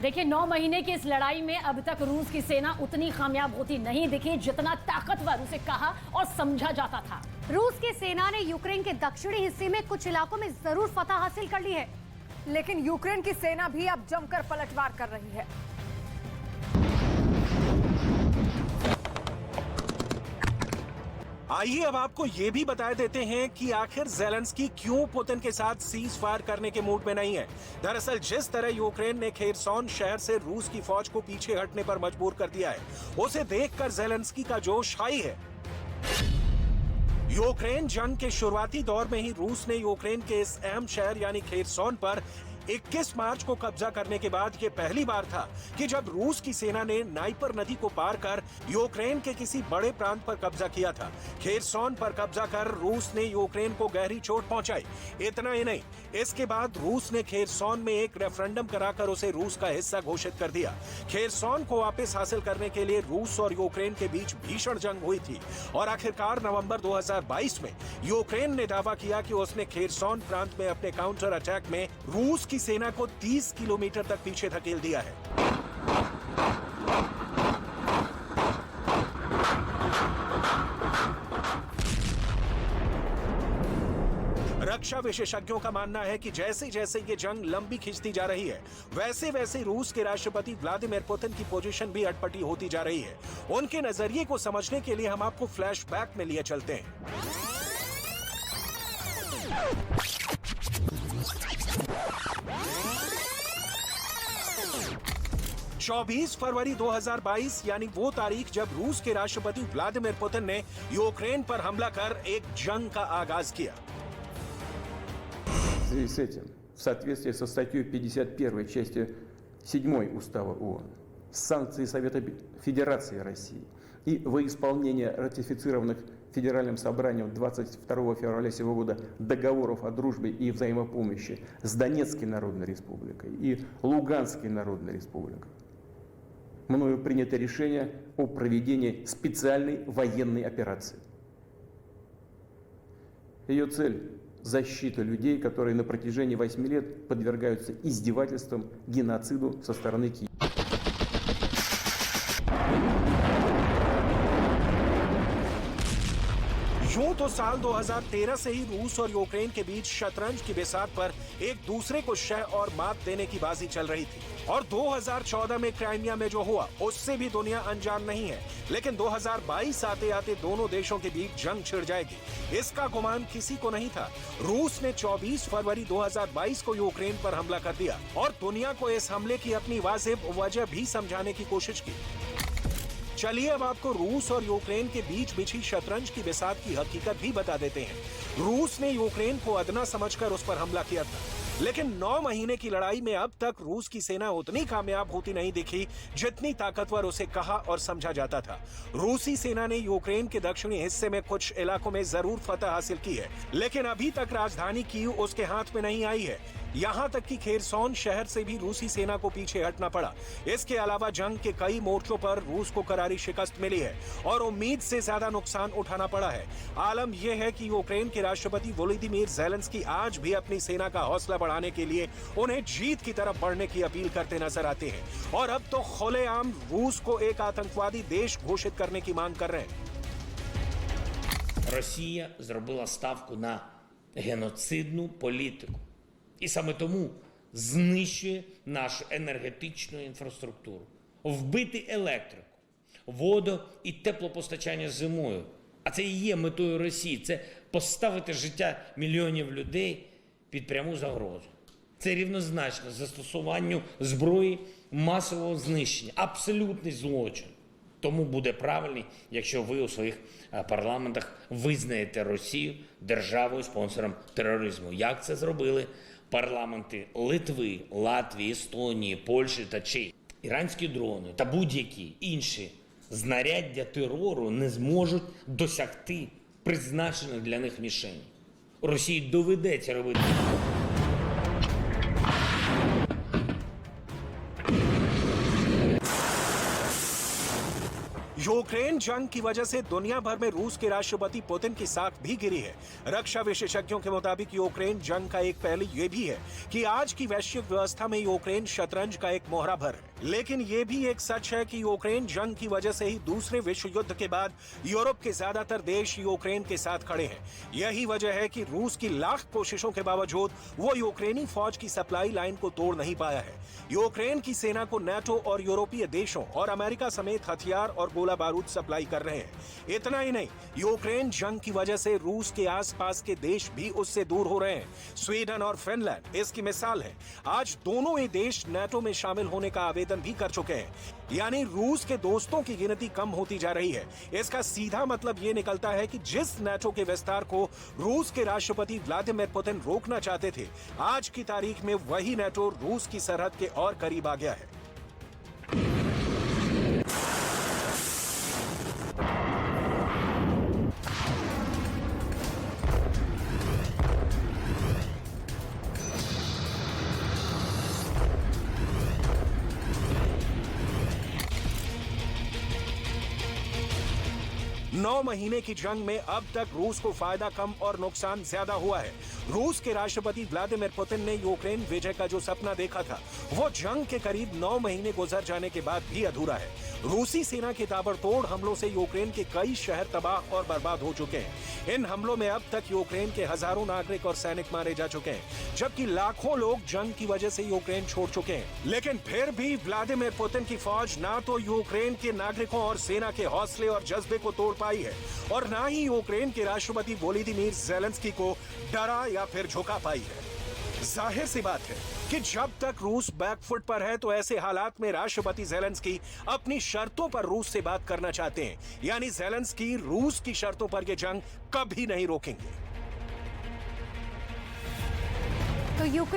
देखिए 9 महीने की इस लड़ाई में अब तक रूस की सेना उतनी कामयाब होती नहीं दिखी जितना ताकतवर उसे कहा और समझा जाता था। रूस की सेना ने यूक्रेन के दक्षिणी हिस्से में कुछ इलाकों में जरूर फतह हासिल कर ली है, लेकिन यूक्रेन की सेना भी अब जमकर पलटवार कर रही है। आइए अब आपको ये भी बता देते हैं कि आखिर ज़ेलेंस्की क्यों पुतिन के साथ सीज फायर करने के मूड में नहीं है। दरअसल जिस तरह यूक्रेन ने खेरसॉन शहर से रूस की फौज को पीछे हटने पर मजबूर कर दिया है, उसे देखकर ज़ेलेंस्की का जोश हाई है। यूक्रेन जंग के शुरुआती दौर में ही रूस ने यूक्रेन के इस अहम शहर यानी खेरसॉन पर 21 मार्च को कब्जा करने के बाद ये पहली बार था कि जब रूस की सेना ने नाइपर नदी को पार कर यूक्रेन के किसी बड़े प्रांत पर कब्जा किया था। खेरसॉन पर कब्जा कर रूस ने यूक्रेन को गहरी चोट पहुंचाई। इतना ही नहीं, इसके बाद रूस ने खेरसॉन में एक रेफरेंडम कराकर उसे रूस का हिस्सा घोषित कर दिया। खेरसॉन को वापस हासिल करने के लिए रूस और यूक्रेन के बीच भीषण जंग हुई थी और आखिरकार नवंबर 2022 में यूक्रेन ने दावा किया कि उसने खेरसॉन प्रांत में अपने काउंटर अटैक में रूस की सेना को 30 किलोमीटर तक पीछे धकेल दिया है। रक्षा विशेषज्ञों का मानना है कि जैसे जैसे ये जंग लंबी खिंचती जा रही है, वैसे वैसे रूस के राष्ट्रपति व्लादिमीर पुतिन की पोजीशन भी अटपटी होती जा रही है। उनके नजरिए को समझने के लिए हम आपको फ्लैशबैक में लिए चलते हैं। 24 फरवरी 2022 यानी वो तारीख जब रूस के राष्ट्रपति व्लादिमीर पुतिन ने यूक्रेन पर हमला कर एक जंग का आगाज किया। В связи с этим, в соответствии со статьей 51 части 7 Устава ООН, санкции Совета Федерации России и во исполнение ратифицированных Федеральным собранием 22 февраля сего года договоров о дружбе и взаимопомощи с Донецкой Народной Республикой и Луганской Народной Республикой, мною принято решение о проведении специальной военной операции. Ее цель – защита людей, которые на протяжении 8 лет подвергаются издевательствам, геноциду со стороны Киева. यूं तो साल 2013 से ही रूस और यूक्रेन के बीच शतरंज की बिसात पर एक दूसरे को शह और मात देने की बाजी चल रही थी और 2014 में क्राइमिया में जो हुआ उससे भी दुनिया अनजान नहीं है। लेकिन 2022 आते आते दोनों देशों के बीच जंग छिड़ जाएगी, इसका गुमान किसी को नहीं था। रूस ने 24 फरवरी 2022 को यूक्रेन पर हमला कर दिया और दुनिया को इस हमले की अपनी वाजिब वजह भी समझाने की कोशिश की। चलिए अब आपको रूस और यूक्रेन के बीच बिछी शतरंज की बिसात की हकीकत भी बता देते हैं। रूस ने यूक्रेन को अदना समझकर उस पर हमला किया था, लेकिन 9 महीने की लड़ाई में अब तक रूस की सेना उतनी कामयाब होती नहीं दिखी जितनी ताकतवर उसे कहा और समझा जाता था। रूसी सेना ने यूक्रेन के दक्षिणी हिस्से में कुछ इलाकों में जरूर फतह हासिल की है, लेकिन अभी तक राजधानी कीव उसके हाथ में नहीं आई है। यहाँ तक कि खेरसॉन शहर से भी रूसी सेना को पीछे हटना पड़ा। इसके अलावा जंग के कई मोर्चों पर रूस को करारी शिकस्त मिली है और उम्मीद से ज्यादा नुकसान उठाना पड़ा है। आलम यह है कि यूक्रेन के राष्ट्रपति वोलोदिमीर ज़ेलेंस्की आज भी अपनी सेना का हौसला बढ़ाने के लिए उन्हें जीत की तरफ बढ़ने की अपील करते नजर आते हैं और अब तो खुलेआम रूस को एक आतंकवादी देश घोषित करने की मांग कर रहे हैं। Росія зробила ставку на геноцидну політику. І саме тому знищує нашу енергетичну інфраструктуру. Вбити електрику, воду і теплопостачання зимою. А це і є метою Росії. Це поставити життя мільйонів людей під пряму загрозу. Це рівнозначно застосуванню зброї масового знищення. Абсолютний злочин. Тому буде правильний, якщо ви у своїх парламентах визнаєте Росію державою-спонсором тероризму. Як це зробили парламенти Литви, Латвії, Естонії, Польщі та Чехії. Іранські дрони та будь-які інші знаряддя терору не зможуть досягти призначених для них мішеней. Росії доведеться робити. यूक्रेन जंग की वजह से दुनिया भर में रूस के राष्ट्रपति पुतिन की साख भी गिरी है। रक्षा विशेषज्ञों के मुताबिक यूक्रेन जंग का एक पहलू ये भी है कि आज की वैश्विक व्यवस्था में यूक्रेन शतरंज का एक मोहरा भर है। लेकिन ये भी एक सच है कि यूक्रेन जंग की वजह से ही दूसरे विश्व युद्ध के बाद यूरोप के ज्यादातर देश यूक्रेन के साथ खड़े हैं। यही वजह है कि रूस की लाख कोशिशों के बावजूद वो यूक्रेनी फौज की सप्लाई लाइन को तोड़ नहीं पाया है। यूक्रेन की सेना को नाटो और यूरोपीय देशों और अमेरिका समेत हथियार और गोला बारूद सप्लाई कर रहे हैं। इतना ही नहीं, यूक्रेन जंग की वजह से रूस के आसपास के देश भी उससे दूर हो रहे हैं। स्वीडन और फिनलैंड इसकी मिसाल है। आज दोनों ही देश नाटो में शामिल होने का आवेदन भी कर चुके हैं। यानी रूस के दोस्तों की गिनती कम होती जा रही है। इसका सीधा मतलब ये निकलता है कि जिस नाटो के विस्तार को रूस के राष्ट्रपति व्लादिमीर पुतिन रोकना चाहते थे, आज की तारीख में वही नाटो रूस की सरहद के और करीब आ गया है। नौ महीने की जंग में अब तक रूस को फायदा कम और नुकसान ज्यादा हुआ है। रूस के राष्ट्रपति व्लादिमीर पुतिन ने यूक्रेन विजय का जो सपना देखा था, वो जंग के करीब 9 महीने गुजर जाने के बाद भी अधूरा है। रूसी सेना के ताबड़तोड़ हमलों से यूक्रेन के कई शहर तबाह और बर्बाद हो चुके हैं। इन हमलों में अब तक यूक्रेन के हजारों नागरिक और सैनिक मारे जा चुके हैं, जबकि लाखों लोग जंग की वजह से यूक्रेन छोड़ चुके हैं। लेकिन फिर भी व्लादिमीर पुतिन की फौज ना तो यूक्रेन के नागरिकों और सेना के हौसले और जज्बे को तोड़ पाई है और ना ही यूक्रेन के राष्ट्रपति वोलोदिमीर ज़ेलेंस्की को डरा या फिर झुका पाई है। जाहिर सी बात है कि जब तक रूस बैकफुट पर है, तो ऐसे हालात में राष्ट्रपति ज़ेलेंस्की अपनी शर्तों पर रूस से बात करना चाहते हैं। यानी ज़ेलेंस्की रूस की शर्तों पर यह जंग कभी नहीं रोकेंगे। तो यूक्रेन